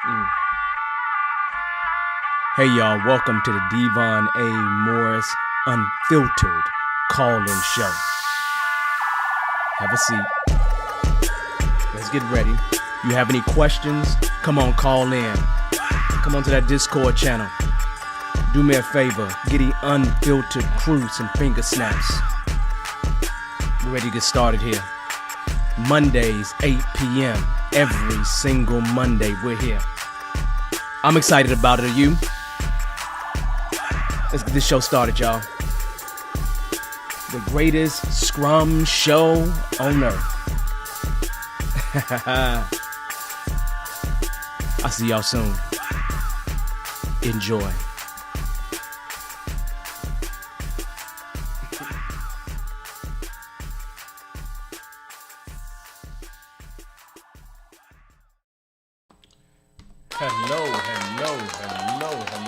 Mm. Hey y'all, welcome to the Devon A. Morris Unfiltered call-in show. Have a seat. Let's get ready. You have any questions? Come on, call in. Come on to that Discord channel. Do me a favor, get the unfiltered crew some finger snaps. We're ready to get started here. Mondays, 8 p.m. Every single Monday, we're here. I'm excited about it. Are you? Let's get this show started, y'all. The greatest scrum show on earth. I'll see y'all soon. Enjoy.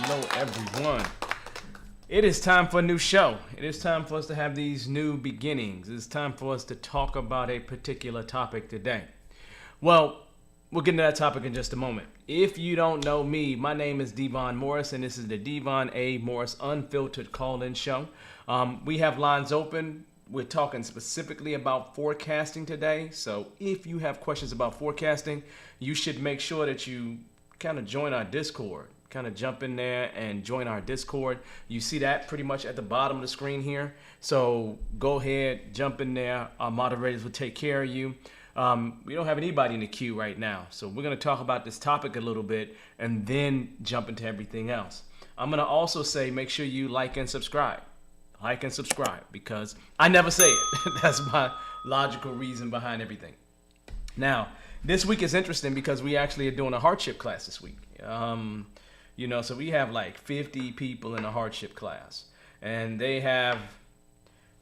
Hello, everyone. It is time for a new show. It is time for us to have these new beginnings. It's time for us to talk about a particular topic today. Well, we'll get into that topic in just a moment. If you don't know me, my name is Devon Morris, and this is the Devon A. Morris Unfiltered Call-In Show. We have lines open. We're talking specifically about forecasting today. So if you have questions about forecasting, you should make sure that you kind of join our Discord. Kind of jump in there and join our Discord. You see that pretty much at the bottom of the screen here. So go ahead, jump in there. Our moderators will take care of you. We don't have anybody in the queue right now. So we're going to talk about this topic a little bit and then jump into everything else. I'm going to also say make sure you like and subscribe. Like and subscribe because I never say it. That's my logical reason behind everything. Now, this week is interesting because we actually are doing a hardship class this week. So we have like 50 people in a hardship class, and they have,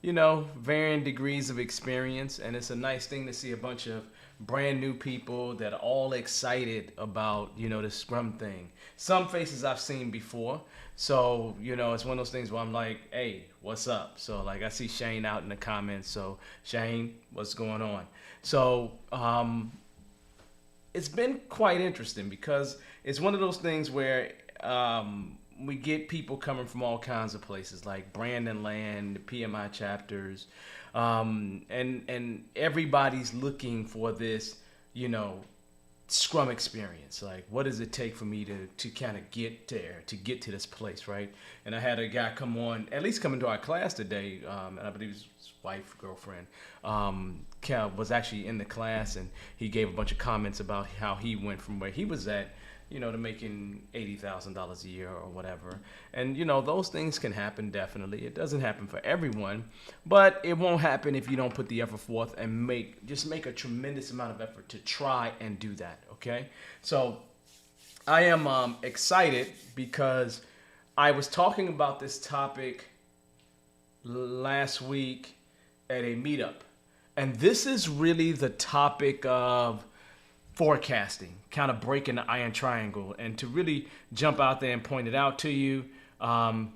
varying degrees of experience, and it's a nice thing to see a bunch of brand new people that are all excited about, the Scrum thing. Some faces I've seen before, so, it's one of those things where I'm like, hey, what's up? So, like, I see Shane out in the comments, so Shane, what's going on? So, it's been quite interesting because it's one of those things where we get people coming from all kinds of places like Brandon Land, the PMI chapters, and everybody's looking for this, Scrum experience. Like, what does it take for me to kind of get there, to get to this place, right? And I had a guy come into our class today, and I believe his wife, girlfriend, was actually in the class, and he gave a bunch of comments about how he went from where he was at, to making $80,000 a year or whatever. And, those things can happen, definitely. It doesn't happen for everyone, but it won't happen if you don't put the effort forth and make a tremendous amount of effort to try and do that, okay? So I am excited because I was talking about this topic last week at a meetup. And this is really the topic of forecasting, kind of breaking the iron triangle. And to really jump out there and point it out to you,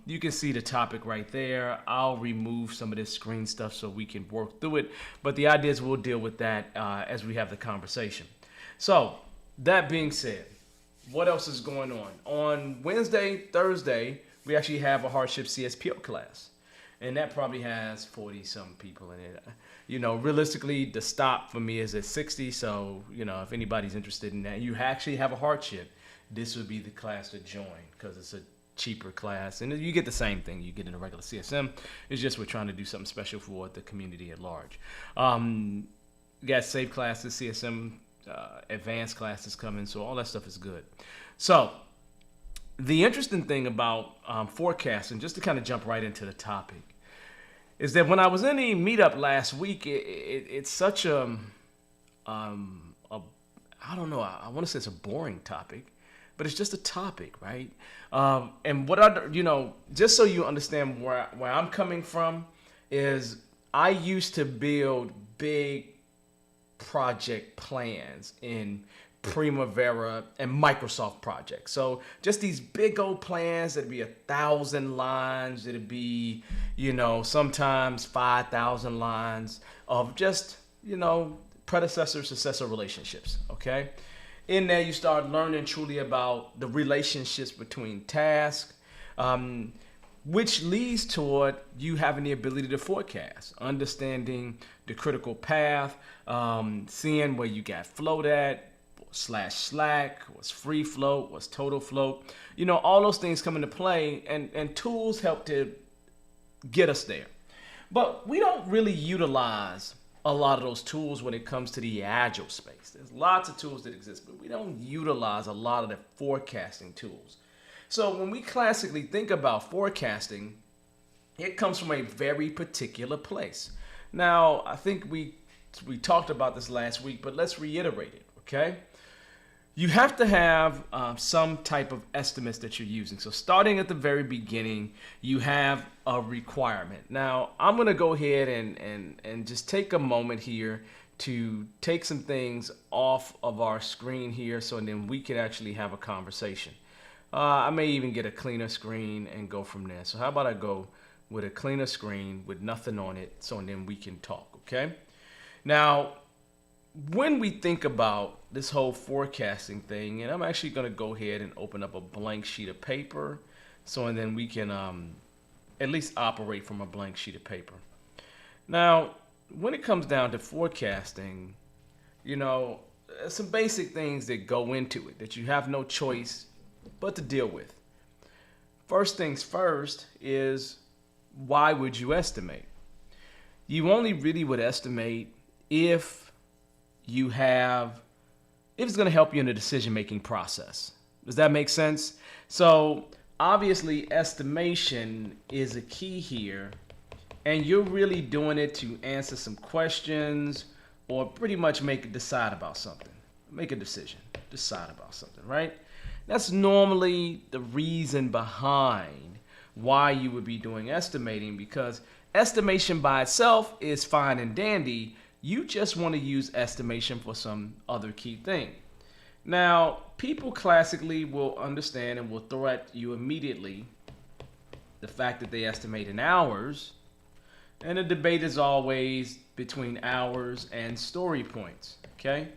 you can see the topic right there. I'll remove some of this screen stuff so we can work through it. But the idea is we'll deal with that as we have the conversation. So that being said, what else is going on? On Wednesday, Thursday, we actually have a hardship CSPO class. And that probably has 40-some people in it. Realistically, the stop for me is at 60. So, if anybody's interested in that, you actually have a hardship, this would be the class to join because it's a cheaper class. And you get the same thing you get in a regular CSM. It's just we're trying to do something special for the community at large. You got safe classes, CSM, advanced classes coming. So all that stuff is good. So the interesting thing about forecasting, just to kind of jump right into the topic, is that when I was in the meetup last week, it's such I don't know, I want to say it's a boring topic, but it's just a topic, right? And what just so you understand where I'm coming from, is I used to build big project plans in Primavera and Microsoft projects. So just these big old plans that'd be 1,000 lines. It'd be, sometimes 5,000 lines of just, predecessor successor relationships. Okay. In there, you start learning truly about the relationships between tasks, um, which leads toward you having the ability to forecast, understanding the critical path, seeing where you got float at, slash slack, what's free float, what's total float. All those things come into play, and tools help to get us there. But we don't really utilize a lot of those tools when it comes to the agile space. There's lots of tools that exist, but we don't utilize a lot of the forecasting tools. So when we classically think about forecasting, it comes from a very particular place. Now, I think we talked about this last week, but let's reiterate it, okay? You have to have some type of estimates that you're using. So starting at the very beginning, you have a requirement. Now, I'm going to go ahead and just take a moment here to take some things off of our screen here so then we can actually have a conversation. I may even get a cleaner screen and go from there. So how about I go with a cleaner screen with nothing on it so then we can talk, okay? Now, when we think about this whole forecasting thing, and I'm actually going to go ahead and open up a blank sheet of paper so and then we can at least operate from a blank sheet of paper. Now, when it comes down to forecasting, some basic things that go into it that you have no choice but to deal with. First things first is, why would you estimate? You only really would estimate if it's going to help you in the decision-making process. Does that make sense? So obviously estimation is a key here, and you're really doing it to answer some questions or pretty much decide about something. Make a decision, decide about something, right? That's normally the reason behind why you would be doing estimating, because estimation by itself is fine and dandy. You just want to use estimation for some other key thing. Now, people classically will understand and will throw at you immediately the fact that they estimate in hours, and the debate is always between hours and story points, okay?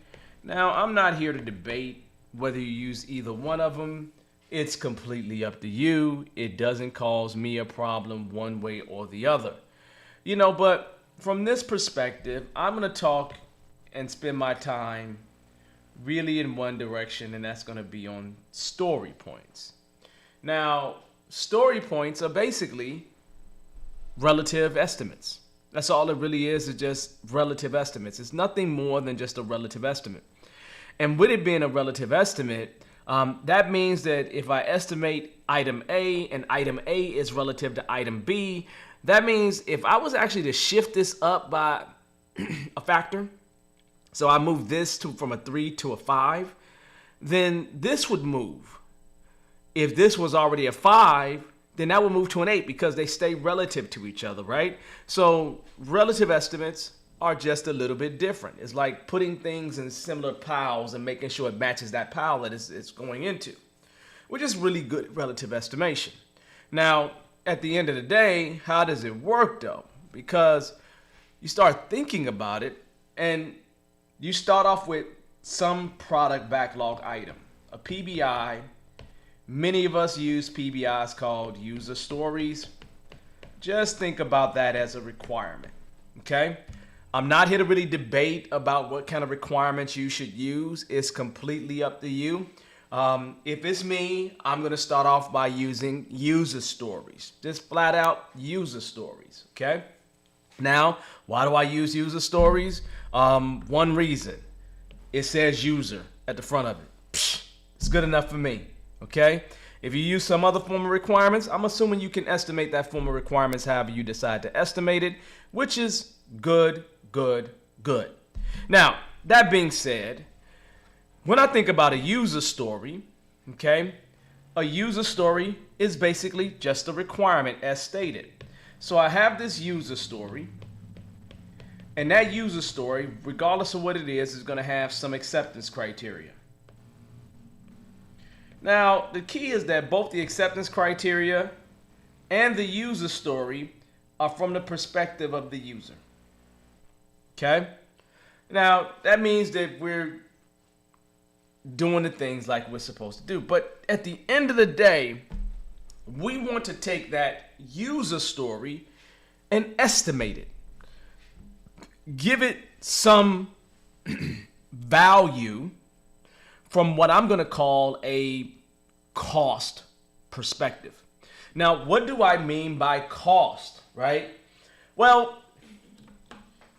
Now, I'm not here to debate whether you use either one of them. It's completely up to you. It doesn't cause me a problem one way or the other. But from this perspective, I'm going to talk and spend my time really in one direction, and that's going to be on story points. Now, story points are basically relative estimates. That's all it really is just relative estimates. It's nothing more than just a relative estimate. And with it being a relative estimate, that means that if I estimate item A and item A is relative to item B, that means if I was actually to shift this up by a factor, so I move this from a 3 to a 5, then this would move. If this was already a 5, then that would move to an 8 because they stay relative to each other, right? So relative estimates are just a little bit different. It's like putting things in similar piles and making sure it matches that pile that it's going into, which is really good relative estimation. Now, at the end of the day, how does it work though? Because you start thinking about it and you start off with some product backlog item, a PBI. Many of us use PBIs called user stories. Just think about that as a requirement, okay? I'm not here to really debate about what kind of requirements you should use. It's completely up to you. If it's me, I'm going to start off by using user stories. Just flat out user stories, okay? Now, why do I use user stories? One reason. It says user at the front of it. Psh, it's good enough for me, okay? If you use some other form of requirements, I'm assuming you can estimate that form of requirements however you decide to estimate it, which is good. Now, that being said, when I think about a user story, okay, a user story is basically just a requirement as stated. So I have this user story, and that user story, regardless of what it is going to have some acceptance criteria. Now, the key is that both the acceptance criteria and the user story are from the perspective of the user. Okay? Now, that means that we're doing the things like we're supposed to do. But at the end of the day, we want to take that user story and estimate it. Give it some value from what I'm going to call a cost perspective. Now, what do I mean by cost, right? Well,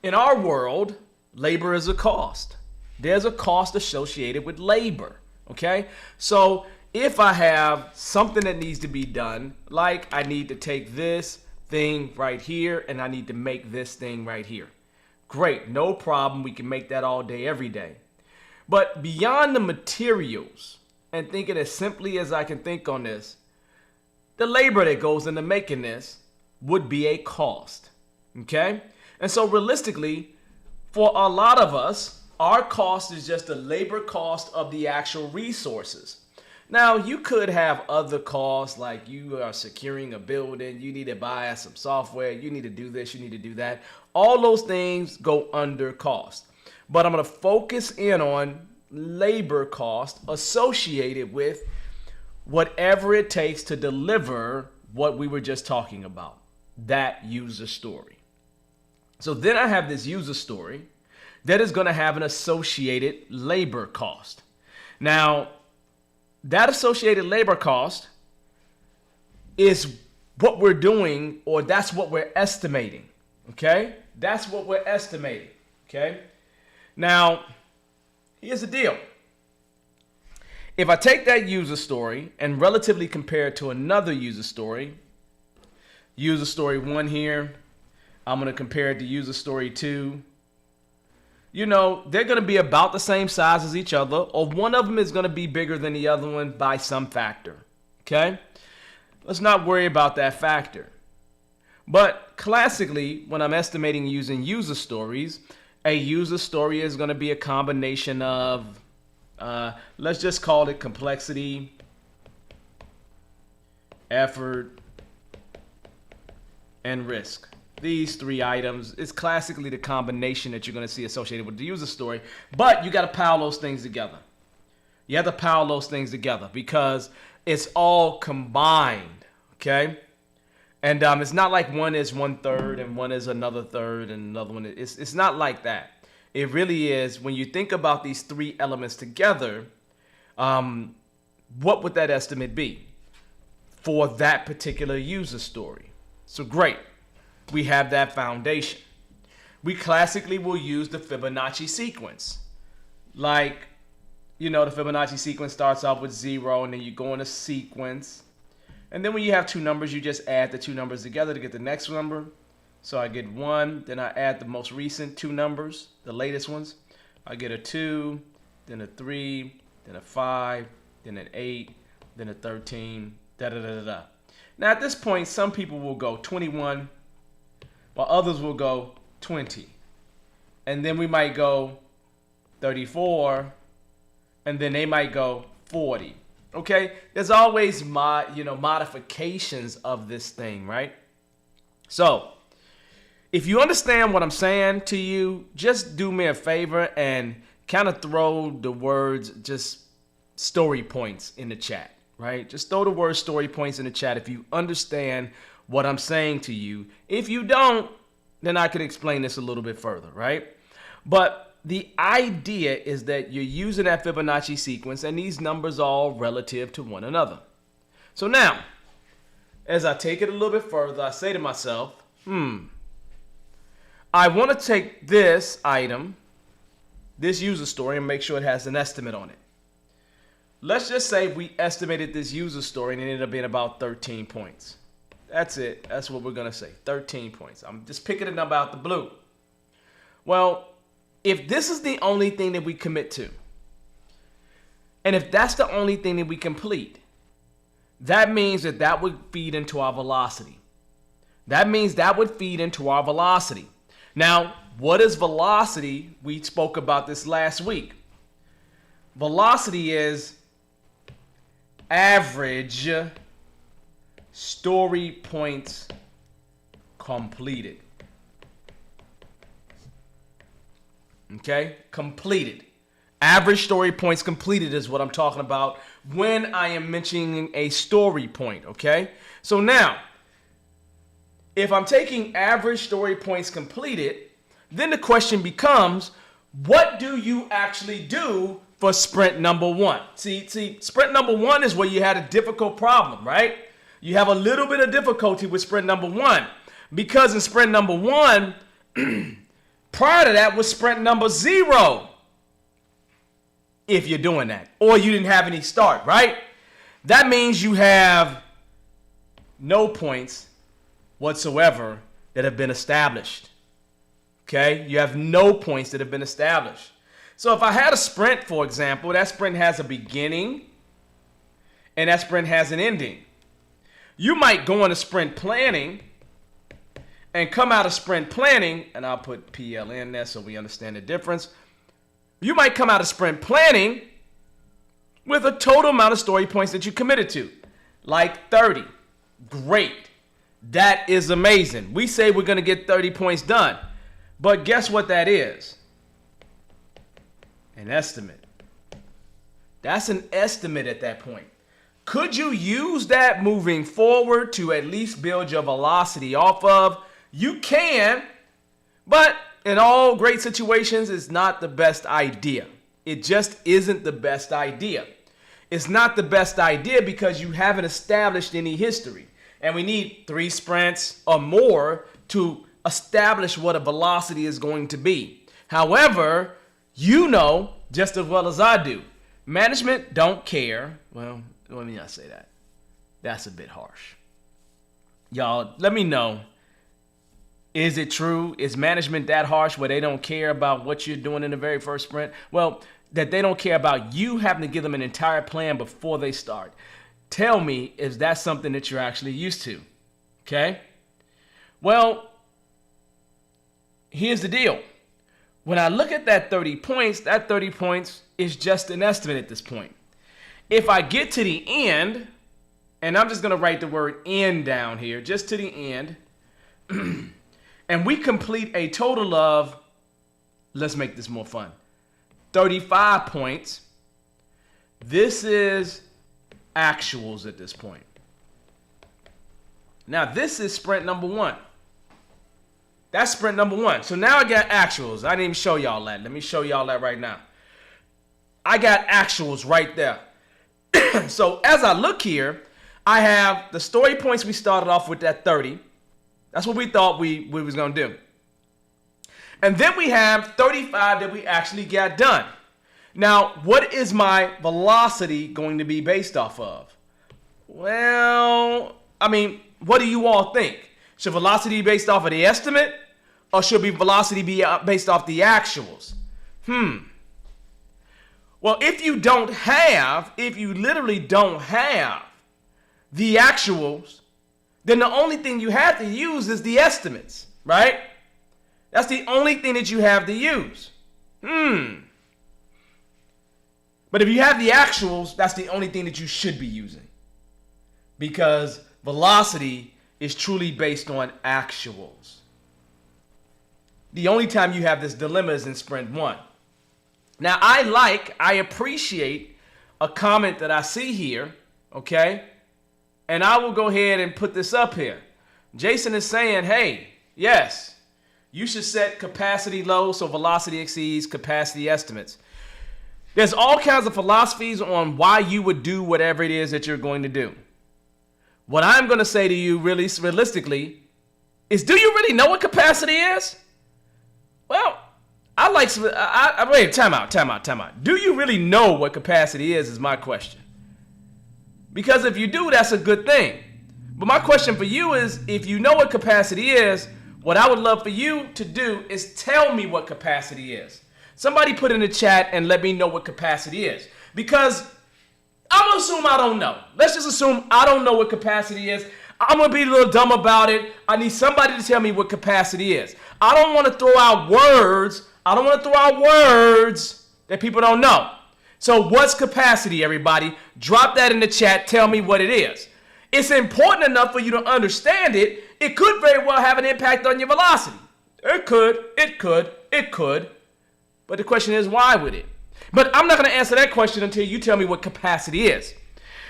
in our world, labor is a cost. There's a cost associated with labor, okay? So if I have something that needs to be done, like I need to take this thing right here and I need to make this thing right here. Great, no problem. We can make that all day, every day. But beyond the materials, and thinking as simply as I can think on this, the labor that goes into making this would be a cost, okay? And so realistically, for a lot of us, our cost is just the labor cost of the actual resources. Now, you could have other costs, like you are securing a building, you need to buy some software, you need to do this, you need to do that. All those things go under cost. But I'm going to focus in on labor cost associated with whatever it takes to deliver what we were just talking about, that user story. So then I have this user story that is going to have an associated labor cost. Now, that associated labor cost is what we're doing, or that's what we're estimating, okay? That's what we're estimating, okay? Now, here's the deal. If I take that user story and relatively compare it to another user story 1 here, I'm going to compare it to user story 2. You know, they're going to be about the same size as each other, or one of them is going to be bigger than the other one by some factor, okay? Let's not worry about that factor. But classically, when I'm estimating using user stories, a user story is going to be a combination of, let's just call it complexity, effort, and risk. These 3 items is classically the combination that you're going to see associated with the user story. But you got to pile those things together. You have to pile those things together because it's all combined, okay? And it's not like one is 1/3 and one is another third and another one. It's not like that. It really is, when you think about these 3 elements together, what would that estimate be for that particular user story? So great. We have that foundation. We classically will use the Fibonacci sequence. Like, you know, the Fibonacci sequence starts off with 0 and then you go in a sequence. And then when you have 2 numbers, you just add the 2 numbers together to get the next number. So I get 1, then I add the most recent 2 numbers, the latest ones. I get a 2, then a 3, then a 5, then an 8, then a 13, da-da-da-da-da. Now at this point, some people will go 21, while others will go 20. And then we might go 34, and then they might go 40. Okay? There's always modifications of this thing, right? So, if you understand what I'm saying to you, just do me a favor and kind of throw the words, just story points in the chat, right? Just throw the word story points in the chat if you understand what I'm saying to you. If you don't, then I could explain this a little bit further, right? But the idea is that you're using that Fibonacci sequence and these numbers are all relative to one another. So now, as I take it a little bit further, I say to myself, I want to take this item, this user story, and make sure it has an estimate on it. Let's just say we estimated this user story and it ended up being about 13 points. That's it. That's what we're going to say. 13 points. I'm just picking a number out the blue. Well, if this is the only thing that we commit to, and if that's the only thing that we complete, that means that would feed into our velocity. That means that would feed into our velocity. Now, what is velocity? We spoke about this last week. Velocity is average story points completed. Okay? Completed. Average story points completed is what I'm talking about when I am mentioning a story point, okay? So now, if I'm taking average story points completed, then the question becomes, what do you actually do for sprint number one? See, sprint number one is where you had a difficult problem, right? You have a little bit of difficulty with sprint number one because in sprint number one, prior to that was sprint number 0. If you're doing that, or you didn't have any start, right? That means you have no points whatsoever that have been established. Okay? You have no points that have been established. So if I had a sprint, for example, that sprint has a beginning and that sprint has an ending. You might go into sprint planning and come out of sprint planning, and I'll put PL in there so we understand the difference. You might come out of sprint planning with a total amount of story points that you committed to, like 30. Great. That is amazing. We say we're going to get 30 points done. But guess what that is? An estimate. That's an estimate at that point. Could you use that moving forward to at least build your velocity off of? You can, but in all great situations, it's not the best idea. It just isn't the best idea. It's not the best idea because you haven't established any history. And we need 3 sprints or more to establish what a velocity is going to be. However, you know just as well as I do, management don't care. Well, let me not say that. That's a bit harsh. Y'all, let me know. Is it true? Is management that harsh where they don't care about what you're doing in the very first sprint? Well, that they don't care about you having to give them an entire plan before they start. Tell me, is that something that you're actually used to? Okay? Well, here's the deal. When I look at that 30 points, that 30 points is just an estimate at this point. If I get to the end, and I'm just going to write the word end down here, just to the end, and we complete a total of, let's make this more fun, 35 points. This is actuals at this point. Now, this is sprint number 1. That's sprint number 1. So now I got actuals. I didn't even show y'all that. Let me show y'all that right now. I got actuals right there. So as I look here, I have the story points we started off with at 30. That's what we thought we was going to do. And then we have 35 that we actually got done. Now, what is my velocity going to be based off of? Well, I mean, what do you all think? Should velocity be based off of the estimate? Or should velocity be based off the actuals? Well, if you literally don't have the actuals, then the only thing you have to use is the estimates, right? That's the only thing that you have to use. But if you have the actuals, that's the only thing that you should be using. Because velocity is truly based on actuals. The only time you have this dilemma is in sprint 1. Now, I appreciate a comment that I see here, okay? And I will go ahead and put this up here. Jason is saying, hey, yes, you should set capacity low so velocity exceeds capacity estimates. There's all kinds of philosophies on why you would do whatever it is that you're going to do. What I'm going to say to you really realistically is, do you really know what capacity is? Well, wait, time out. Do you really know what capacity is my question. Because if you do, that's a good thing. But my question for you is, if you know what capacity is, what I would love for you to do is tell me what capacity is. Somebody put in the chat and let me know what capacity is. Because I'm going to assume I don't know. Let's just assume I don't know what capacity is. I'm going to be a little dumb about it. I need somebody to tell me what capacity is. I don't want to throw out words. That people don't know. So what's capacity, everybody? Drop that in the chat. Tell me what it is. It's important enough for you to understand it. It could very well have an impact on your velocity. It could. But the question is, why would it? But I'm not going to answer that question until you tell me what capacity is.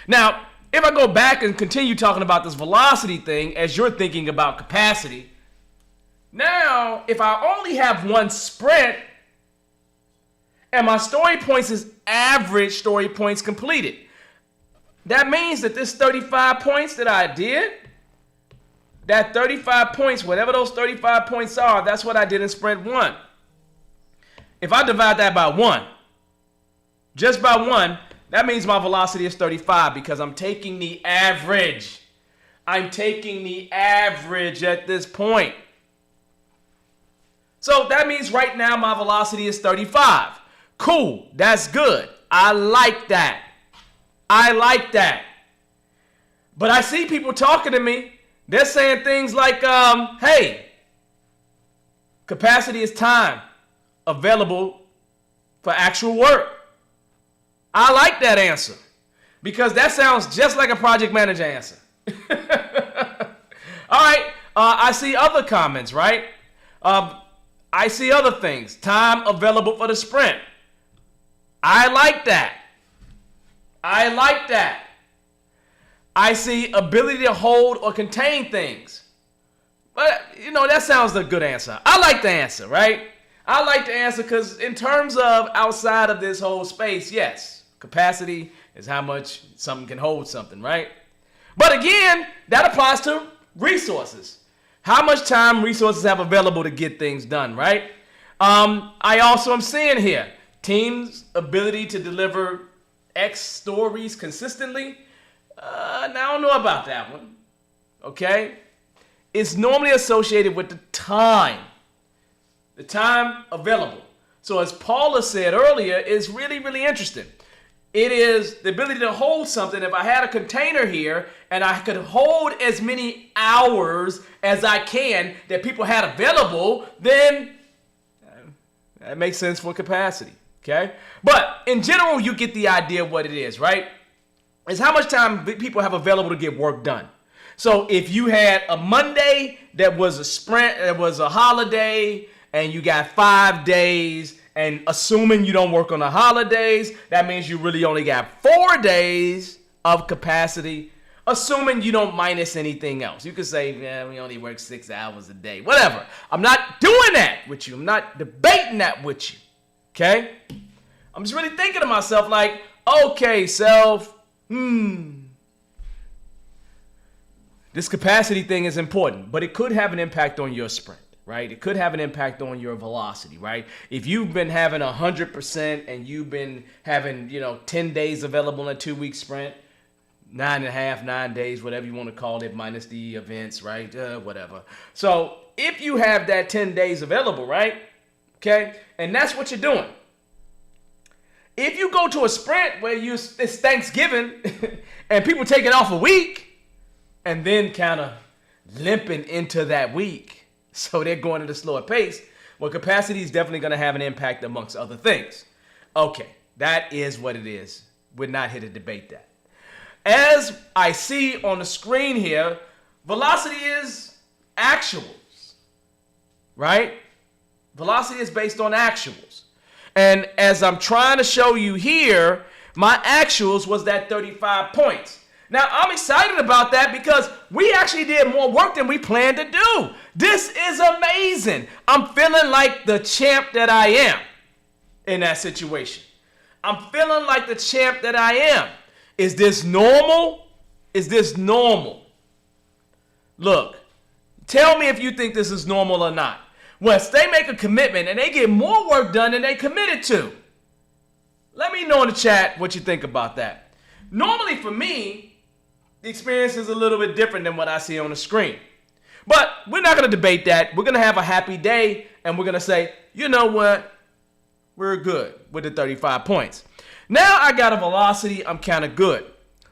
Now, if I go back and continue talking about this velocity thing as you're thinking about capacity, now, if I only have one sprint and my story points is average story points completed, that means that this 35 points that I did, that 35 points, whatever those 35 points are, that's what I did in sprint 1. If I divide that by 1, just by 1, that means my velocity is 35 because I'm taking the average. I'm taking the average at this point. So that means right now my velocity is 35. Cool, that's good. I like that. I like that. But I see people talking to me. They're saying things like, hey, capacity is time available for actual work. I like that answer because that sounds just like a project manager answer. All right, I see other comments, right? I see other things. Time available for the sprint. I like that. I like that. I see ability to hold or contain things. But, that sounds a good answer. I like the answer, right? I like the answer because in terms of outside of this whole space, yes, capacity is how much something can hold something, right? But again, that applies to resources. How much time resources have available to get things done, right? I also am seeing here, teams' ability to deliver X stories consistently. Now, I don't know about that one, okay? It's normally associated with the time available. So as Paula said earlier, it's really, really interesting. It is the ability to hold something. If I had a container here and I could hold as many hours as I can that people had available, then that makes sense for capacity, okay? But in general, you get the idea of what it is, right? It's how much time people have available to get work done. So if you had a Monday that was a sprint, that was a holiday, and you got 5 days, and assuming you don't work on the holidays, that means you really only got 4 days of capacity, assuming you don't minus anything else. You could say, yeah, we only work 6 hours a day, whatever. I'm not doing that with you. I'm not debating that with you, okay? I'm just really thinking to myself like, okay, self, this capacity thing is important, but it could have an impact on your sprint. Right? It could have an impact on your velocity, right? If you've been having 100% and you've been having, 10 days available in a 2-week sprint, 9 days, whatever you want to call it, minus the events, right? Whatever. So if you have that 10 days available, right? Okay. And that's what you're doing. If you go to a sprint where it's Thanksgiving and people taking off a week and then kind of limping into that week, so they're going at a slower pace, well, capacity is definitely going to have an impact amongst other things. Okay, that is what it is. We're not here to debate that. As I see on the screen here, velocity is actuals, right? Velocity is based on actuals. And as I'm trying to show you here, my actuals was that 35 points. Now, I'm excited about that because we actually did more work than we planned to do. This is amazing. I'm feeling like the champ that I am in that situation. I'm feeling like the champ that I am. Is this normal? Is this normal? Look, tell me if you think this is normal or not. Once they make a commitment and they get more work done than they committed to. Let me know in the chat what you think about that. Normally for me, the experience is a little bit different than what I see on the screen. But we're not going to debate that. We're going to have a happy day, and we're going to say, you know what? We're good with the 35 points. Now I got a velocity. I'm kind of good.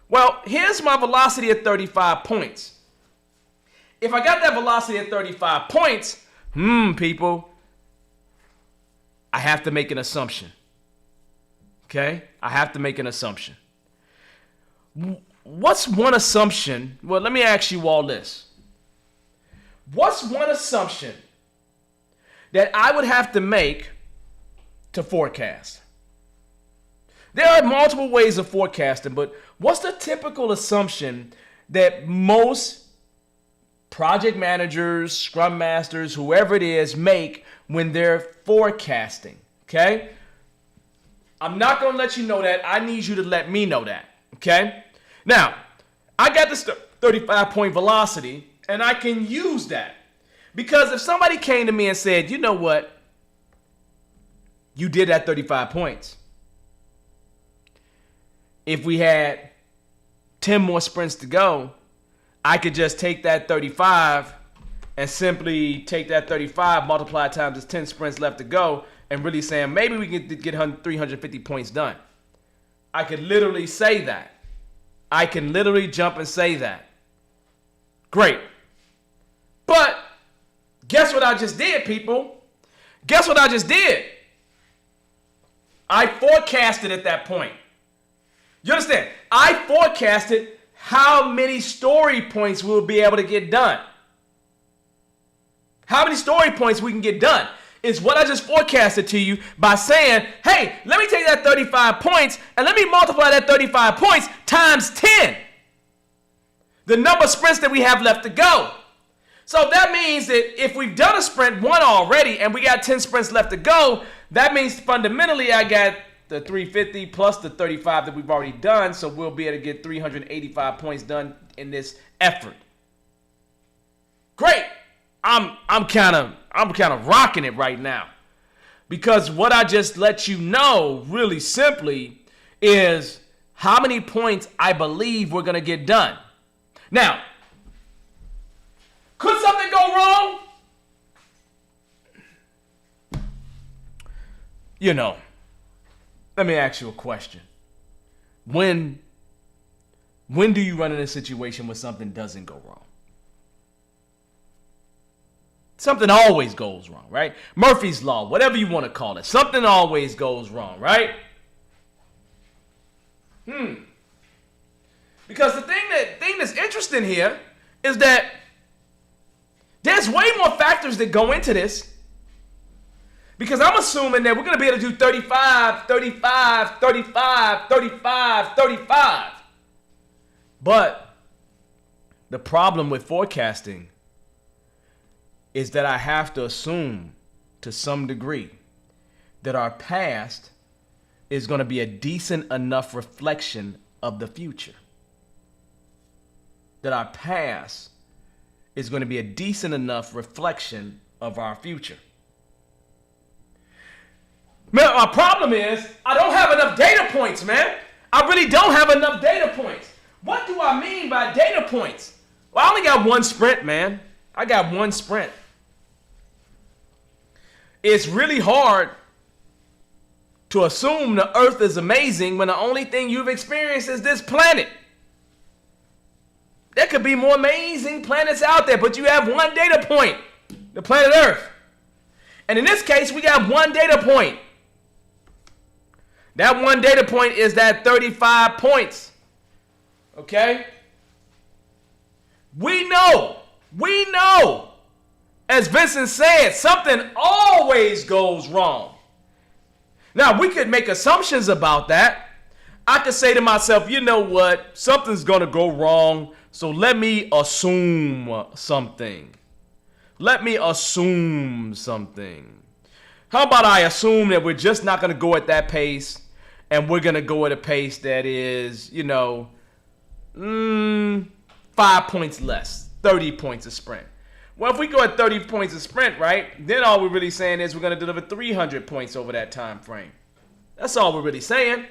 Well, here's my velocity at 35 points. If I got that velocity at 35 points, people, I have to make an assumption. Okay? I have to make an assumption. What's one assumption? Well, let me ask you all this. What's one assumption that I would have to make to forecast? There are multiple ways of forecasting, but what's the typical assumption that most project managers, scrum masters, whoever it is, make when they're forecasting? Okay? I'm not going to let you know that. I need you to let me know that. Okay? Now, I got this 35-point velocity, and I can use that. Because if somebody came to me and said, you know what? You did that 35 points. If we had 10 more sprints to go, I could just take that 35 and simply take that 35, multiply it times 10 sprints left to go, and really saying maybe we can get 350 points done. I could literally say that. I can literally jump and say that. Great. But guess what I just did, people? Guess what I just did? I forecasted at that point. You understand? I forecasted how many story points we'll be able to get done. How many story points we can get done is what I just forecasted to you by saying, hey, let me take that 35 points and let me multiply that 35 points times 10. The number of sprints that we have left to go. So that means that if we've done a sprint 1 already and we got 10 sprints left to go, that means fundamentally I got the 350 plus the 35 that we've already done, so we'll be able to get 385 points done in this effort. Great. I'm kind of rocking it right now. Because what I just let you know really simply is how many points I believe we're going to get done. Now, could something go wrong? You know, let me ask you a question. When do you run in a situation where something doesn't go wrong? Something always goes wrong, right? Murphy's Law, whatever you want to call it. Something always goes wrong, right? Because the thing that's interesting here is that there's way more factors that go into this. Because I'm assuming that we're going to be able to do 35, 35, 35, 35, 35. But the problem with forecasting is that I have to assume to some degree that our past is going to be a decent enough reflection of the future. That our past is going to be a decent enough reflection of our future. Man, my problem is I don't have enough data points, man. I really don't have enough data points. What do I mean by data points? Well, I only got one sprint, man. I got one sprint. It's really hard to assume the Earth is amazing when the only thing you've experienced is this planet. There could be more amazing planets out there, but you have one data point, the planet Earth. And in this case, we got one data point. That one data point is that 35 points. Okay? We know, as Vincent said, something always goes wrong. Now, we could make assumptions about that. I could say to myself, you know what? Something's going to go wrong, so let me assume something. Let me assume something. How about I assume that we're just not going to go at that pace, and we're going to go at a pace that is, 5 points less, 30 points a sprint. Well, if we go at 30 points a sprint, right, then all we're really saying is we're going to deliver 300 points over that time frame. That's all we're really saying.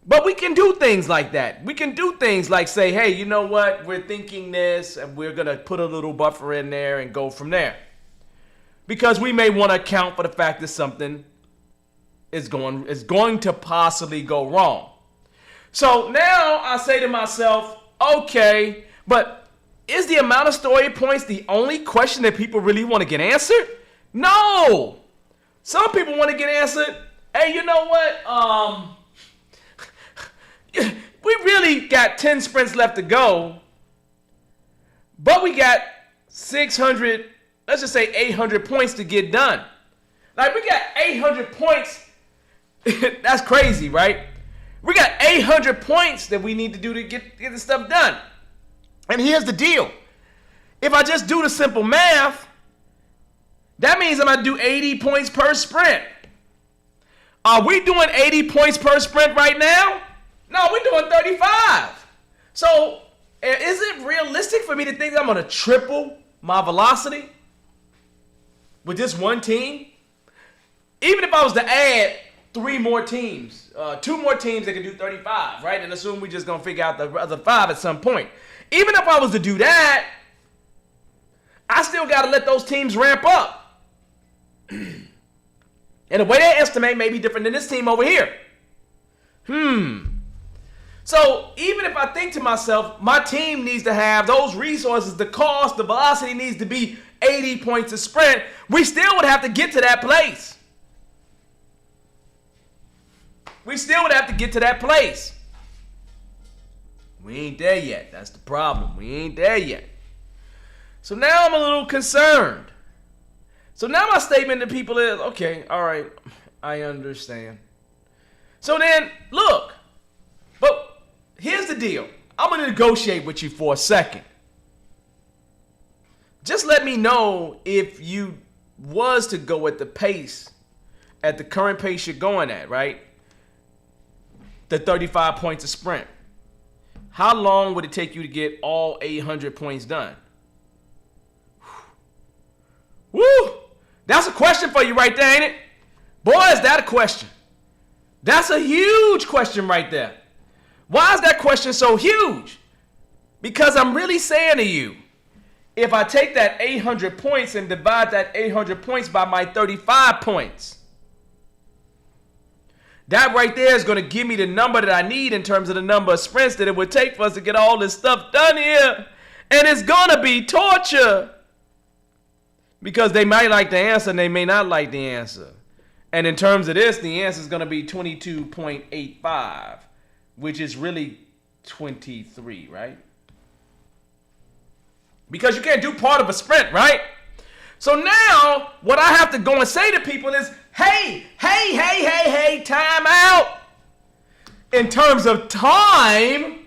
But we can do things like that. We can do things like say, hey, you know what? We're thinking this, and we're going to put a little buffer in there and go from there. Because we may want to account for the fact that something is going to possibly go wrong. So now I say to myself, okay, but is the amount of story points the only question that people really want to get answered? No. Some people want to get answered, hey, you know what? We really got 10 sprints left to go, but we got 600, let's just say 800 points to get done. Like, we got 800 points. That's crazy, right? We got 800 points that we need to do to get this stuff done. And here's the deal. If I just do the simple math, that means I'm going to do 80 points per sprint. Are we doing 80 points per sprint right now? No, we're doing 35. So is it realistic for me to think I'm going to triple my velocity with this one team? Even if I was to add 3 more teams, 2 more teams that can do 35, right? And assume we're just going to figure out the other 5 at some point. Even if I was to do that, I still got to let those teams ramp up. And the way they estimate may be different than this team over here. So even if I think to myself, my team needs to have those resources, the cost, the velocity needs to be 80 points a sprint, we still would have to get to that place. We still would have to get to that place. We ain't there yet. That's the problem. We ain't there yet. So now I'm a little concerned. So now my statement to people is, okay, all right, I understand. So then, look, but here's the deal. I'm going to negotiate with you for a second. Just let me know if you was to go at the pace, at the current pace you're going at, right? The 35 points a sprint. How long would it take you to get all 800 points done? Woo! That's a question for you right there, ain't it? Boy, is that a question. That's a huge question right there. Why is that question so huge? Because I'm really saying to you, if I take that 800 points and divide that 800 points by my 35 points, that right there is going to give me the number that I need in terms of the number of sprints that it would take for us to get all this stuff done here. And it's going to be torture. Because they might like the answer and they may not like the answer. And in terms of this, the answer is going to be 22.85, which is really 23, right? Because you can't do part of a sprint, right? So now what I have to go and say to people is, hey, time out. In terms of time,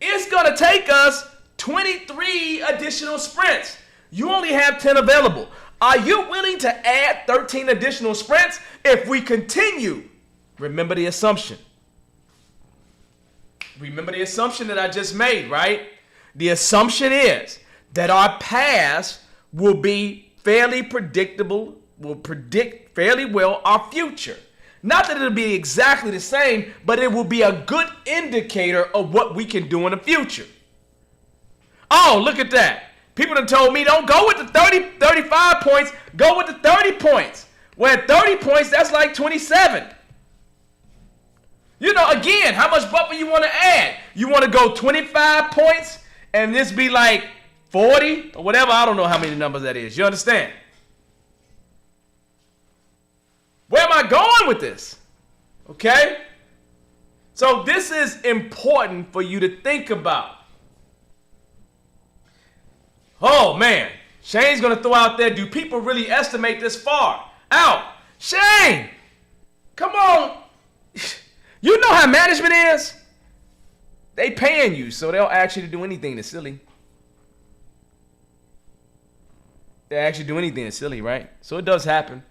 it's going to take us 23 additional sprints. You only have 10 available. Are you willing to add 13 additional sprints if we continue? Remember the assumption. Remember the assumption that I just made, right? The assumption is that our past will be fairly predictable, will predict fairly well our future. Not that it'll be exactly the same, but it will be a good indicator of what we can do in the future. Oh, look at that. People have told me don't go with the 35 points, go with the 30 points. Well, at 30 points, that's like 27. You know, again, how much buffer you want to add? You want to go 25 points and this be like 40 or whatever? I don't know how many numbers that is. You understand? Where am I going with this? Okay? So this is important for you to think about. Oh, man. Shane's going to throw out there, do people really estimate this far out? Shane, come on. You know how management is? They paying you, so they'll ask you to do anything that's silly. They actually do anything that's silly, right? So it does happen.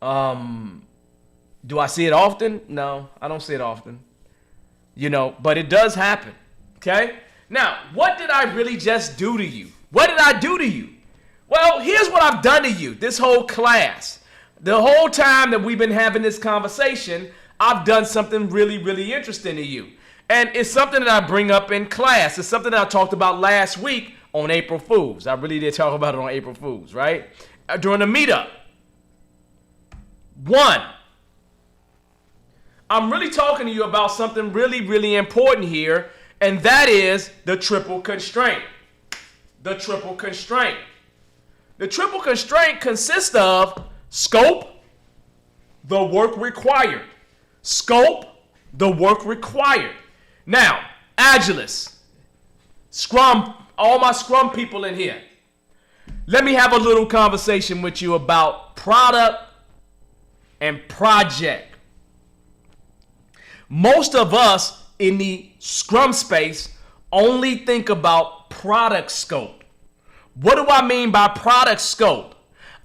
Do I see it often? No, I don't see it often. You know, but it does happen. Okay? Now, what did I really just do to you? What did I do to you? Well, here's what I've done to you this whole class. The whole time that we've been having this conversation, I've done something really, really interesting to you. And it's something that I bring up in class. It's something that I talked about last week on April Fools. I really did talk about it on April Fools, right? During the meetup. 1, I'm really talking to you about something really, really important here, and that is the triple constraint. The triple constraint. The triple constraint consists of scope, the work required. Scope, the work required. Now, Agilists, Scrum, all my Scrum people in here, let me have a little conversation with you about product and project. most of us in the Scrum space only think about product scope. What do I mean by product scope?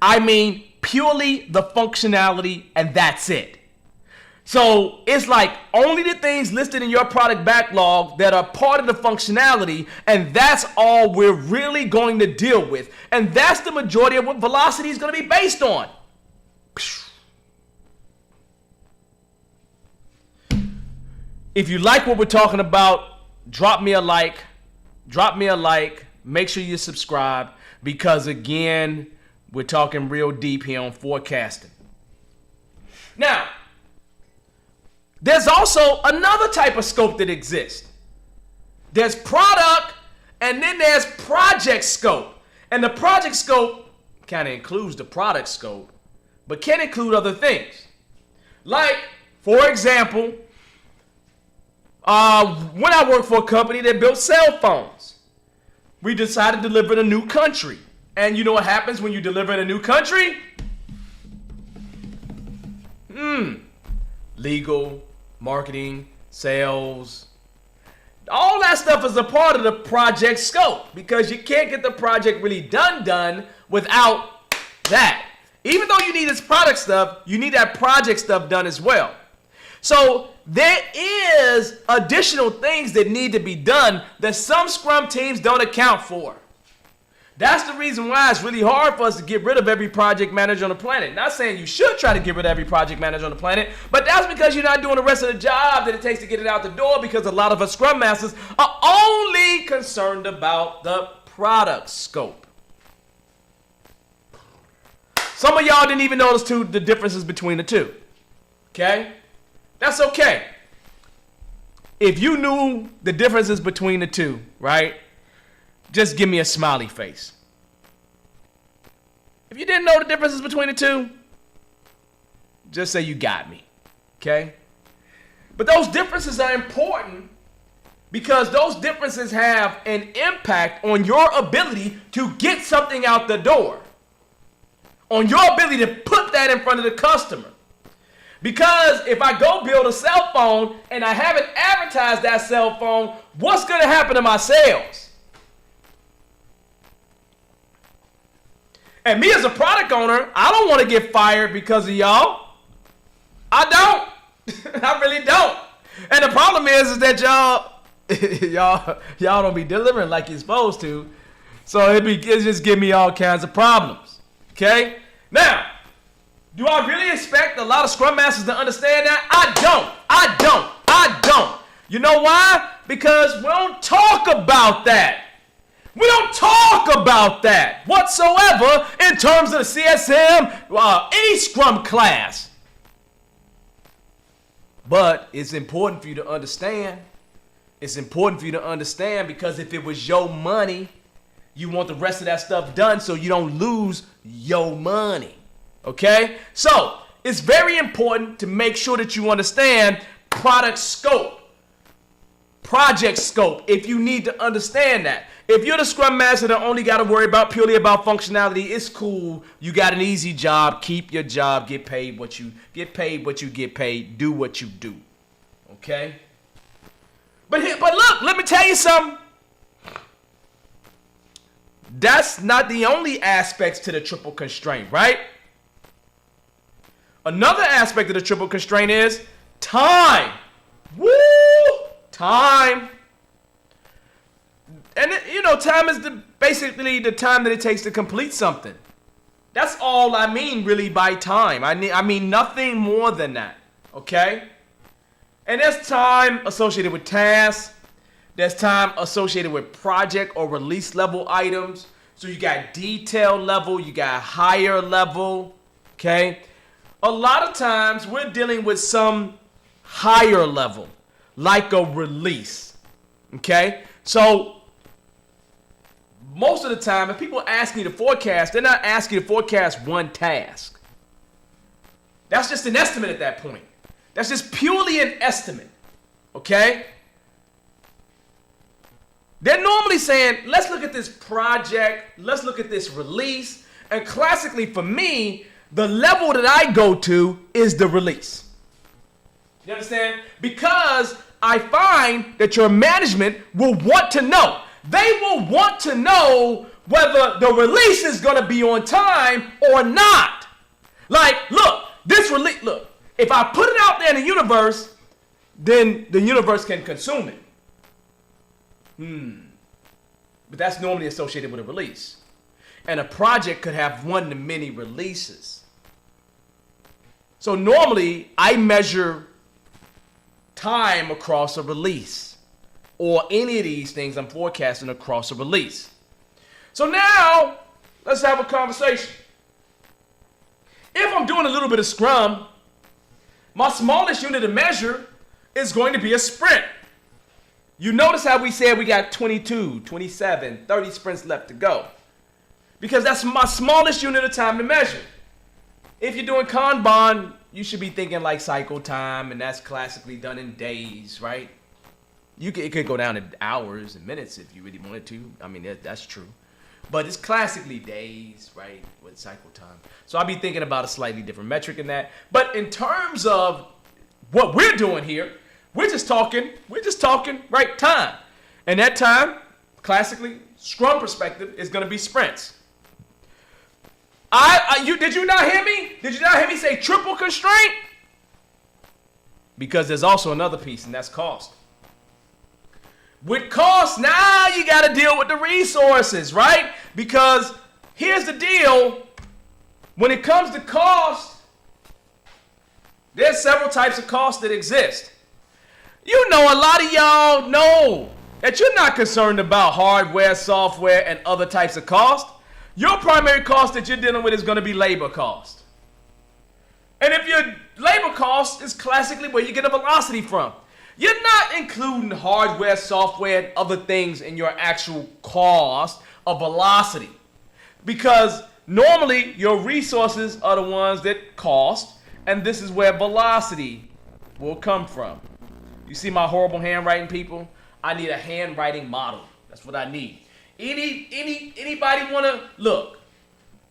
I mean purely the functionality, and that's it. So it's like only the things listed in your product backlog that are part of the functionality, and that's all we're really going to deal with. And that's the majority of what velocity is going to be based on. If you like what we're talking about, drop me a like. Make sure you subscribe, because again, we're talking real deep here on forecasting. Now, there's also another type of scope that exists. There's product, and then there's project scope. And the project scope kind of includes the product scope, but can include other things. Like, for example, when I worked for a company that built cell phones, we decided to deliver in a new country. And you know what happens when you deliver in a new country? Legal, marketing, sales, all that stuff is a part of the project scope, because you can't get the project really done without that. Even though you need this product stuff, you need that project stuff done as well. So there is additional things that need to be done that some Scrum teams don't account for. That's the reason why it's really hard for us to get rid of every project manager on the planet. Not saying you should try to get rid of every project manager on the planet, but that's because you're not doing the rest of the job that it takes to get it out the door, because a lot of us Scrum Masters are only concerned about the product scope. Some of y'all didn't even notice the differences between the two. Okay? That's okay. If you knew the differences between the two, right? Just give me a smiley face. If you didn't know the differences between the two, just say you got me. Okay? But those differences are important, because those differences have an impact on your ability to get something out the door, on your ability to put that in front of the customer. Because if I go build a cell phone and I haven't advertised that cell phone, what's going to happen to my sales? And me as a product owner, I don't want to get fired because of y'all. I don't. I really don't. And the problem is that y'all don't be delivering like you're supposed to. So it just give me all kinds of problems. Okay? Now, do I really expect a lot of Scrum Masters to understand that? I don't. You know why? Because we don't talk about that. We don't talk about that whatsoever in terms of the CSM, any Scrum class. But it's important for you to understand. It's important for you to understand, because if it was your money, you want the rest of that stuff done so you don't lose your money. Okay? So, it's very important to make sure that you understand product scope, project scope, if you need to understand that. If you're the Scrum Master that only got to worry purely about functionality, it's cool. You got an easy job. Keep your job. Get paid what you get paid. Do what you do. Okay? But look, let me tell you something. That's not the only aspects to the triple constraint, right? Another aspect of the triple constraint is time. Woo! Time. And time is basically the time that it takes to complete something. That's all I mean really by time. I mean nothing more than that. Okay? And there's time associated with tasks. There's time associated with project or release level items. So you got detail level, you got higher level. Okay? A lot of times we're dealing with some higher level, like a release. Okay? So most of the time, if people ask me to forecast, they're not asking you to forecast one task. That's just an estimate at that point. That's just purely an estimate. Okay? They're normally saying, let's look at this project, let's look at this release, and classically for me, the level that I go to is the release. You understand? Because I find that your management will want to know. They will want to know whether the release is going to be on time or not. Like, look, this release, look, if I put it out there in the universe, then the universe can consume it. But that's normally associated with a release. And a project could have one to many releases. So normally, I measure time across a release, or any of these things I'm forecasting across a release. So now, let's have a conversation. If I'm doing a little bit of Scrum, my smallest unit of measure is going to be a sprint. You notice how we said we got 22, 27, 30 sprints left to go. Because that's my smallest unit of time to measure. If you're doing Kanban, you should be thinking like cycle time, and that's classically done in days, right? It could go down to hours and minutes if you really wanted to. I mean, that's true. But it's classically days, right, with cycle time. So I'll be thinking about a slightly different metric in that. But in terms of what we're doing here, we're just talking, right, time. And that time, classically, Scrum perspective, is going to be sprints. Did you not hear me? Did you not hear me say triple constraint? Because there's also another piece, and that's cost. With cost, now you got to deal with the resources, right? Because here's the deal. When it comes to cost, there's several types of costs that exist. You know, a lot of y'all know that you're not concerned about hardware, software, and other types of cost. Your primary cost that you're dealing with is going to be labor cost. And if your labor cost is classically where you get a velocity from, you're not including hardware, software, and other things in your actual cost of velocity. Because normally your resources are the ones that cost, and this is where velocity will come from. You see my horrible handwriting, people? I need a handwriting model. That's what I need. Anybody want to look?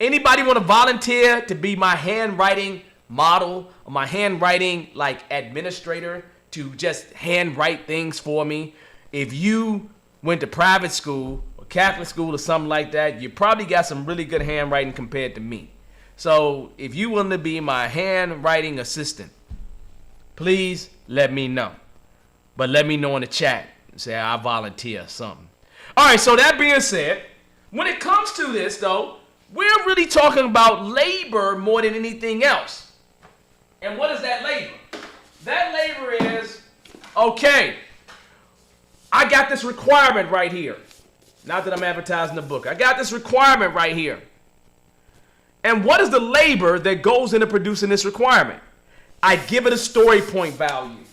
Anybody want to volunteer to be my handwriting model or my handwriting like administrator to just handwrite things for me? If you went to private school or Catholic school or something like that, you probably got some really good handwriting compared to me. So if you want to be my handwriting assistant, please let me know. But let me know in the chat. Say I volunteer or something. All right, so that being said, when it comes to this, though, we're really talking about labor more than anything else. And what is that labor? That labor is, okay, I got this requirement right here. Not that I'm advertising the book. I got this requirement right here. And what is the labor that goes into producing this requirement? I give it a story point value.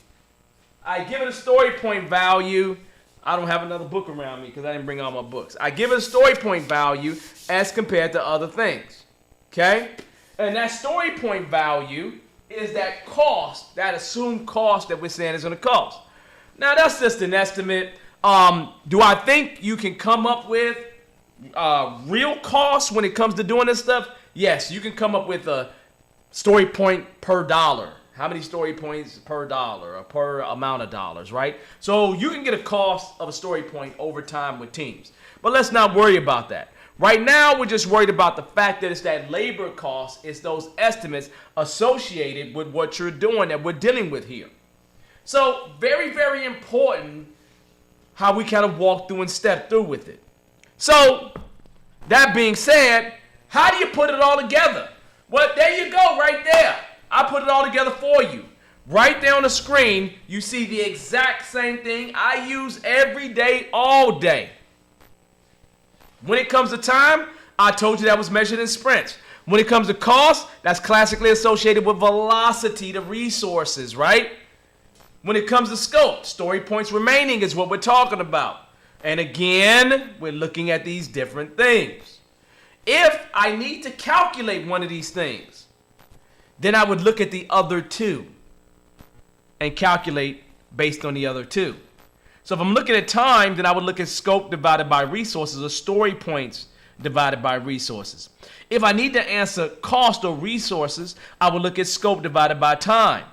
I don't have another book around me because I didn't bring all my books. I give it a story point value as compared to other things. Okay? And that story point value is that cost, that assumed cost that we're saying is going to cost. Now, that's just an estimate. Do I think you can come up with real costs when it comes to doing this stuff? Yes, you can come up with a story point per dollar. How many story points per dollar or per amount of dollars, right? So you can get a cost of a story point over time with teams. But let's not worry about that. Right now, we're just worried about the fact that it's that labor cost, it's those estimates associated with what you're doing that we're dealing with here. So very, very important how we kind of walk through and step through with it. So that being said, how do you put it all together? Well, there you go right there. I put it all together for you. Right there on the screen, you see the exact same thing I use every day, all day. When it comes to time, I told you that was measured in sprints. When it comes to cost, that's classically associated with velocity to resources, right? When it comes to scope, story points remaining is what we're talking about. And again, we're looking at these different things. If I need to calculate one of these things, then I would look at the other two and calculate based on the other two. So if I'm looking at time, then I would look at scope divided by resources or story points divided by resources. If I need to answer cost or resources, I would look at scope divided by time.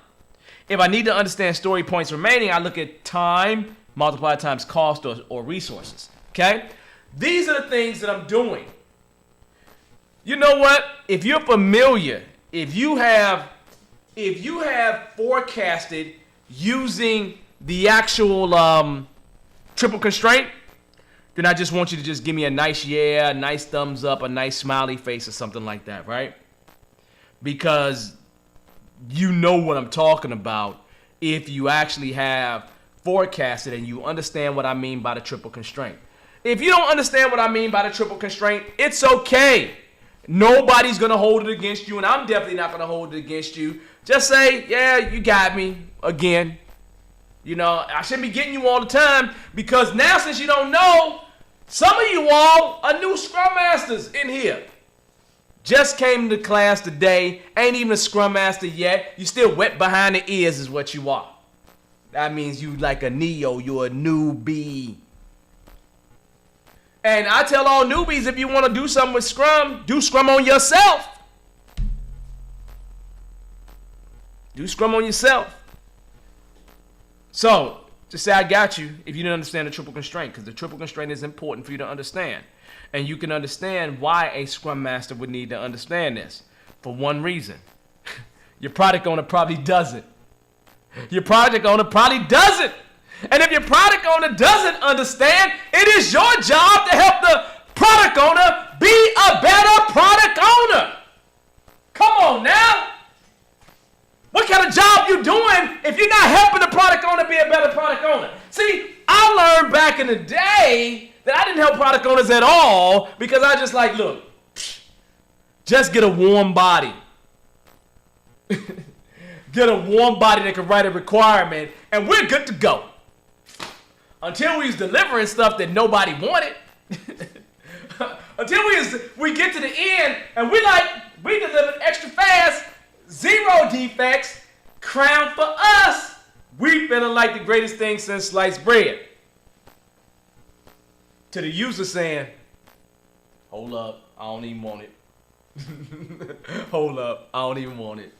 If I need to understand story points remaining, I look at time multiplied times cost or resources. Okay? These are the things that I'm doing. You know what? If you're familiar, if you have forecasted using the actual triple constraint, then I just want you to just give me a nice yeah, a nice thumbs up, a nice smiley face or something like that, right? Because you know what I'm talking about if you actually have forecasted and you understand what I mean by the triple constraint. If you don't understand what I mean by the triple constraint, it's okay. Nobody's going to hold it against you, and I'm definitely not going to hold it against you. Just say, yeah, you got me again. You know, I shouldn't be getting you all the time because now since you don't know, some of you all are new Scrum Masters in here. Just came to class today, ain't even a Scrum Master yet. You still wet behind the ears is what you are. That means you like a Neo, you're a newbie. And I tell all newbies, if you want to do something with Scrum, do Scrum on yourself. Do Scrum on yourself. So, just say I got you if you didn't understand the triple constraint, because the triple constraint is important for you to understand. And you can understand why a Scrum Master would need to understand this. For one reason. Your product owner probably doesn't. Your project owner probably doesn't. And if your product owner doesn't understand, it is your job to help the product owner be a better product owner. Come on now. What kind of job you doing if you're not helping the product owner be a better product owner? See, I learned back in the day that I didn't help product owners at all because I just like, look, just get a warm body. Get a warm body that can write a requirement and we're good to go. Until we was delivering stuff that nobody wanted. Until we get to the end and we delivered extra fast, 0 defects, crown for us. We feeling like the greatest thing since sliced bread. To the user saying, hold up, I don't even want it. Hold up, I don't even want it.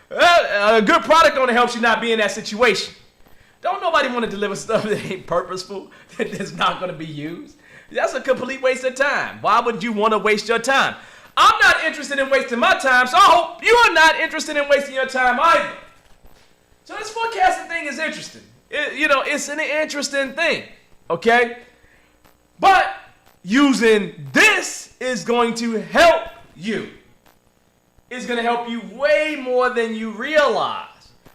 A good product owner helps you not be in that situation. Don't nobody want to deliver stuff that ain't purposeful, that's not going to be used. That's a complete waste of time. Why would you want to waste your time? I'm not interested in wasting my time, so I hope you are not interested in wasting your time either. So this forecasting thing is interesting. It's an interesting thing, okay? But using this is going to help you. It's going to help you way more than you realize.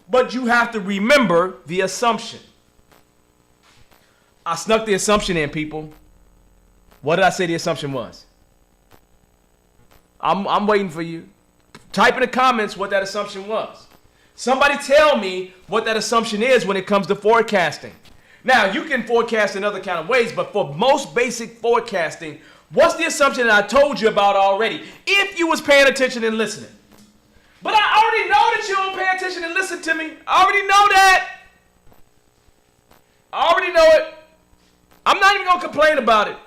But you have to remember the assumption. I snuck the assumption in, people. What did I say the assumption was? I'm waiting for you. Type in the comments what that assumption was. Somebody tell me what that assumption is when it comes to forecasting. Now, you can forecast in other kind of ways, but for most basic forecasting, what's the assumption that I told you about already? If you was paying attention and listening. But I already know that you don't pay attention and listen to me. I already know that. I already know it. I'm not even going to complain about it.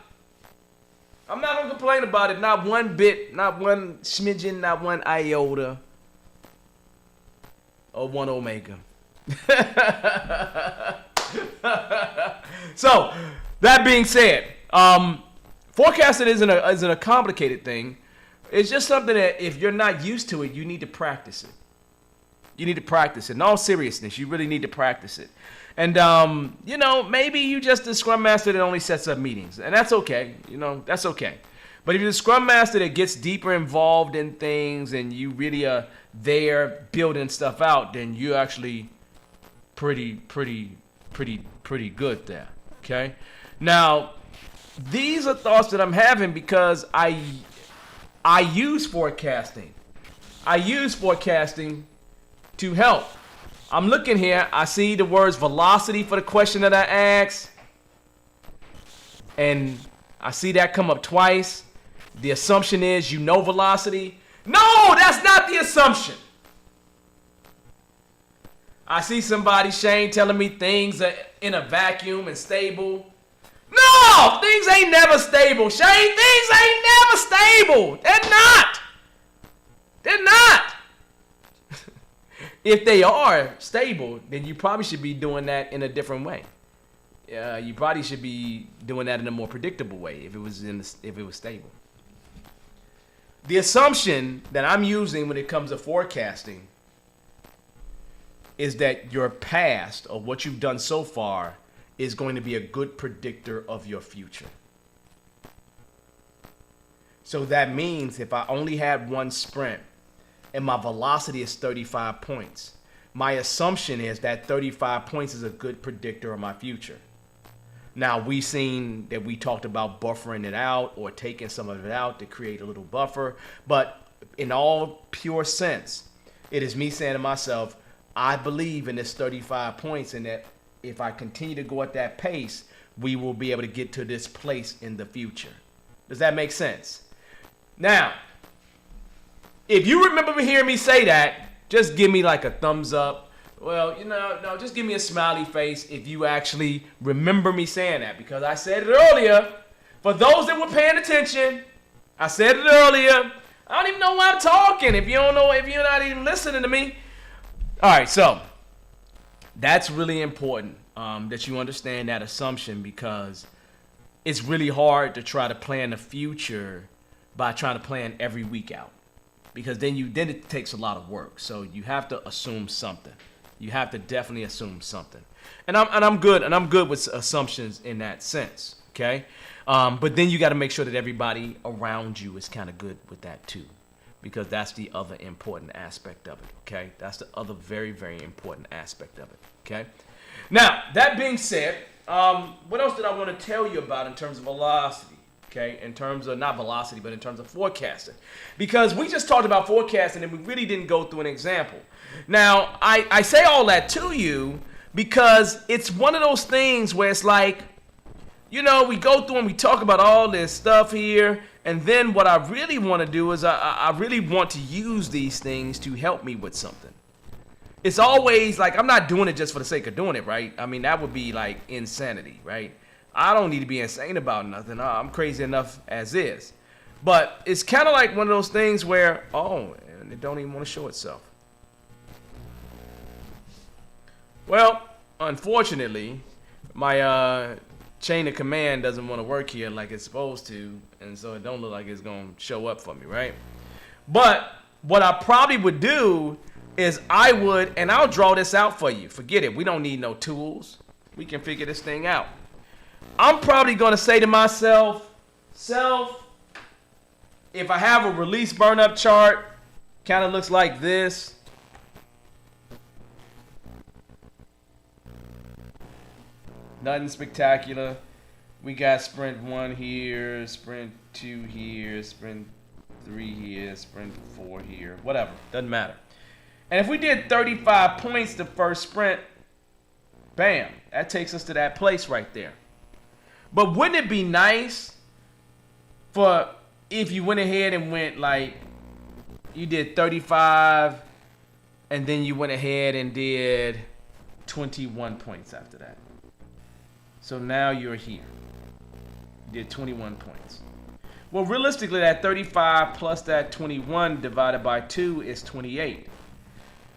I'm not going to complain about it. Not one bit, not one smidgen, not one iota. Or one omega. So, that being said, forecasting isn't a complicated thing. It's just something that if you're not used to it, you need to practice it. You need to practice it. In all seriousness, you really need to practice it. And, maybe you just a Scrum Master that only sets up meetings. And that's okay. That's okay. But if you're a Scrum Master that gets deeper involved in things and you really are there building stuff out, then you're actually pretty good there. Okay? Now, these are thoughts that I'm having because I use forecasting. I use forecasting to help. I'm looking here. I see the words velocity for the question that I asked. And I see that come up twice. The assumption is velocity. No, that's not the assumption. I see somebody, Shane, telling me things are in a vacuum and stable. No, things ain't never stable, Shane. Things ain't never stable. They're not. They're not. If they are stable, then you probably should be doing that in a different way. You probably should be doing that in a more predictable way if it was stable. The assumption that I'm using when it comes to forecasting is that your past or what you've done so far is going to be a good predictor of your future. So that means if I only had one sprint and my velocity is 35 points, my assumption is that 35 points is a good predictor of my future. Now, we seen that we talked about buffering it out or taking some of it out to create a little buffer. But in all pure sense, it is me saying to myself, I believe in this 35 points and that if I continue to go at that pace, we will be able to get to this place in the future. Does that make sense? Now, if you remember hearing me say that, just give me like a thumbs up. Well, no, just give me a smiley face if you actually remember me saying that, because I said it earlier. For those that were paying attention, I said it earlier. I don't even know why I'm talking if you're not even listening to me. All right, so that's really important that you understand that assumption, because it's really hard to try to plan the future by trying to plan every week out, because then it takes a lot of work. So you have to assume something. You have to definitely assume something, and I'm good with assumptions in that sense. Okay, but then you got to make sure that everybody around you is kind of good with that too, because that's the other important aspect of it. Okay, that's the other very, very important aspect of it. Okay, now that being said, what else did I want to tell you about in terms of velocity? Okay, in terms of not velocity, but in terms of forecasting, because we just talked about forecasting and we really didn't go through an example. Now, I say all that to you because it's one of those things where it's like, we go through and we talk about all this stuff here, and then what I really want to do is I really want to use these things to help me with something. It's always like I'm not doing it just for the sake of doing it, right? I mean, that would be like insanity, right? I don't need to be insane about nothing. I'm crazy enough as is. But it's kind of like one of those things where, and it don't even want to show itself. Well, unfortunately, my chain of command doesn't want to work here like it's supposed to, and so it don't look like it's going to show up for me, right? But what I probably would do is I'll draw this out for you. Forget it. We don't need no tools. We can figure this thing out. I'm probably going to say to myself, if I have a release burn up chart, kind of looks like this. Nothing spectacular. We got sprint 1 here, sprint 2 here, sprint 3 here, sprint 4 here, whatever. Doesn't matter. And if we did 35 points the first sprint, bam, that takes us to that place right there. But wouldn't it be nice for if you went ahead and went like, you did 35 and then you went ahead and did 21 points after that. So now you're here. You did 21 points. Well, realistically, that 35 plus that 21 divided by 2 is 28.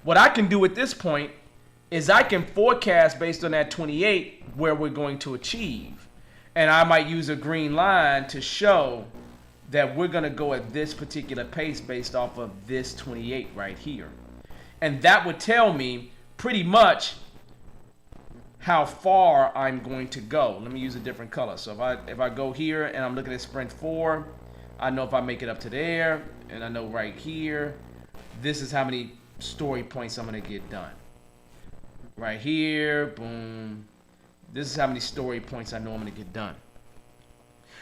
What I can do at this point is I can forecast based on that 28 where we're going to achieve. And I might use a green line to show that we're going to go at this particular pace based off of this 28 right here. And that would tell me pretty much how far I'm going to go. Let me use a different color. So if I go here and I'm looking at sprint 4, I know if I make it up to there, and I know right here, this is how many story points I'm going to get done. Right here, boom. This is how many story points I know I'm going to get done.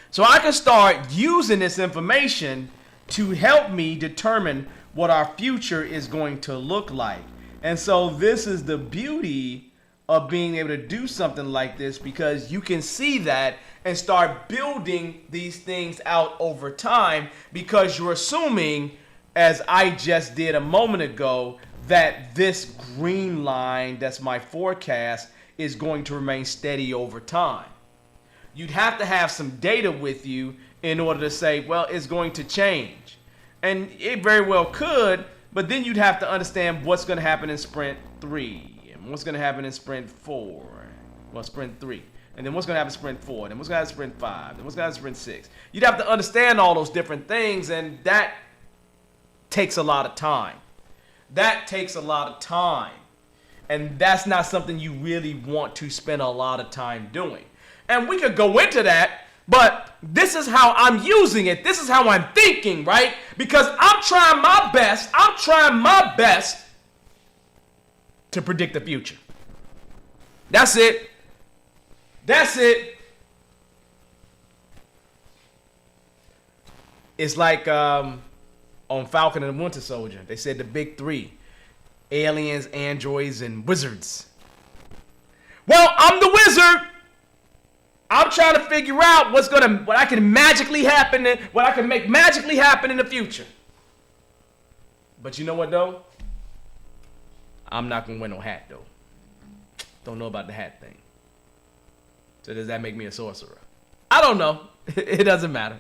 So I can start using this information to help me determine what our future is going to look like. And so this is the beauty of being able to do something like this, because you can see that and start building these things out over time, because you're assuming, as I just did a moment ago, that this green line that's my forecast is going to remain steady over time. You'd have to have some data with you in order to say, well, it's going to change. And it very well could, But then you'd have to understand what's going to happen in sprint 3 and what's going to happen in sprint 4. Well, sprint 3. And then what's going to happen in sprint 4. Then what's going to happen in sprint 5. Then what's going to happen in sprint 6. You'd have to understand all those different things, and that takes a lot of time. That takes a lot of time. And that's not something you really want to spend a lot of time doing. And we could go into that, but this is how I'm using it. This is how I'm thinking, right? Because I'm trying my best. I'm trying my best to predict the future. That's it. That's it. It's like on Falcon and the Winter Soldier. They said the big three: aliens, androids, and wizards. Well, I'm the wizard. I'm trying to figure out what I can magically happen, what I can make magically happen in the future. But you know what though? I'm not gonna wear no hat though. Don't know about the hat thing. So does that make me a sorcerer? I don't know. It doesn't matter.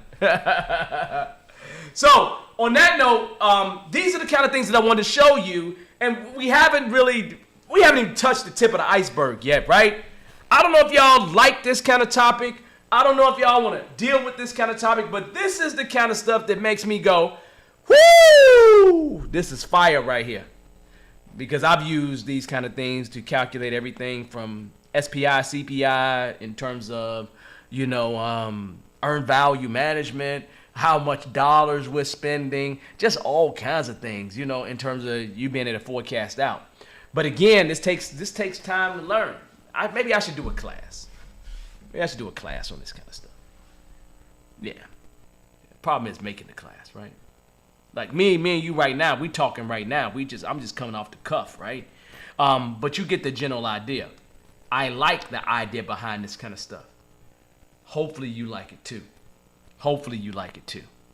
So on that note, these are the kind of things that I wanted to show you, and we haven't even touched the tip of the iceberg yet, right? I don't know if y'all like this kind of topic. I don't know if y'all want to deal with this kind of topic, but this is the kind of stuff that makes me go, whoo, this is fire right here. Because I've used these kind of things to calculate everything from SPI, CPI in terms of, earned value management, how much dollars we're spending, just all kinds of things, in terms of you being able to forecast out. But again, this takes time to learn. Maybe I should do a class. Maybe I should do a class on this kind of stuff. Yeah. Problem is making the class, right? Like me and you right now, we talking right now. I'm just coming off the cuff, right? But you get the general idea. I like the idea behind this kind of stuff. Hopefully you like it too.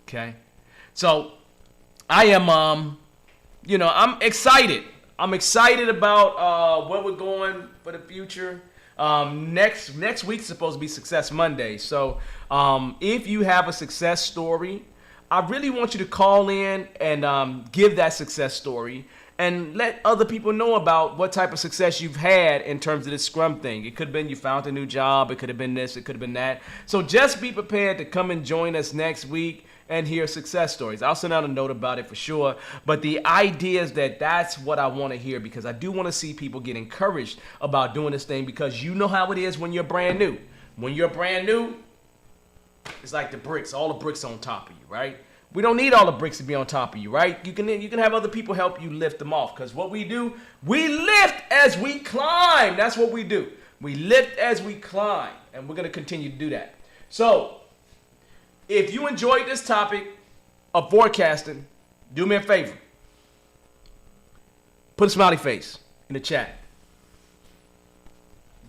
Okay? So I am I'm excited. I'm excited about where we're going for the future. Next week's supposed to be Success Monday. So if you have a success story, I really want you to call in and give that success story and let other people know about what type of success you've had in terms of this Scrum thing. It could have been you found a new job. It could have been this. It could have been that. So just be prepared to come and join us next week and hear success stories. I'll send out a note about it for sure. But the idea is that's what I want to hear, because I do want to see people get encouraged about doing this thing, because you know how it is when you're brand new. When you're brand new, it's like the bricks, all the bricks on top of you, right? We don't need all the bricks to be on top of you, right? You can have other people help you lift them off, because what we do, we lift as we climb. That's what we do. We lift as we climb, and we're going to continue to do that. So if you enjoyed this topic of forecasting, do me a favor. Put a smiley face in the chat.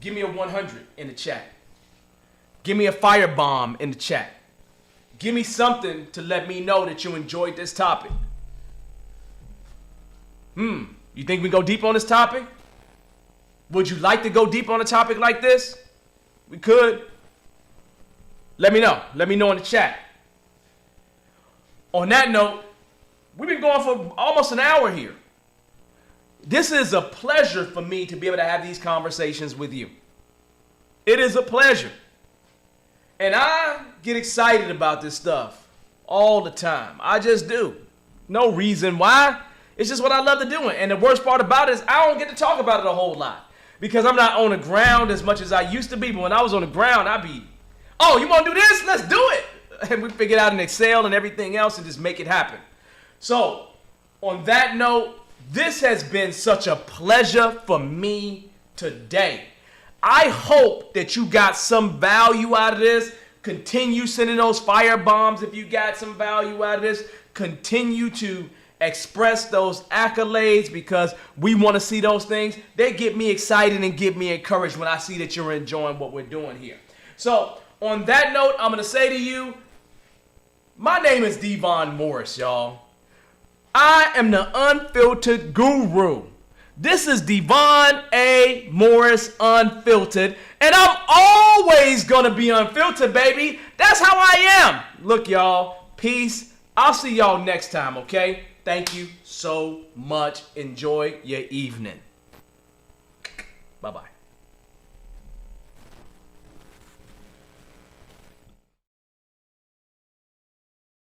Give me a 100 in the chat. Give me a firebomb in the chat. Give me something to let me know that you enjoyed this topic. You think we go deep on this topic? Would you like to go deep on a topic like this? We could. Let me know. Let me know in the chat. On that note, we've been going for almost an hour here. This is a pleasure for me to be able to have these conversations with you. It is a pleasure. And I get excited about this stuff all the time. I just do. No reason why. It's just what I love to do. And the worst part about it is I don't get to talk about it a whole lot, because I'm not on the ground as much as I used to be. But when I was on the ground, I'd be, oh, you want to do this? Let's do it. And we figure it out in Excel and everything else and just make it happen. So on that note, this has been such a pleasure for me today. I hope that you got some value out of this. Continue sending those fire bombs if you got some value out of this. Continue to express those accolades, because we want to see those things. They get me excited and get me encouraged when I see that you're enjoying what we're doing here. So on that note, I'm going to say to you, my name is Devon Morris, y'all. I am the Unfiltered Guru. This is Devon A. Morris Unfiltered, and I'm always gonna be unfiltered, baby. That's how I am. Look, y'all, peace. I'll see y'all next time, okay? Thank you so much. Enjoy your evening. Bye-bye.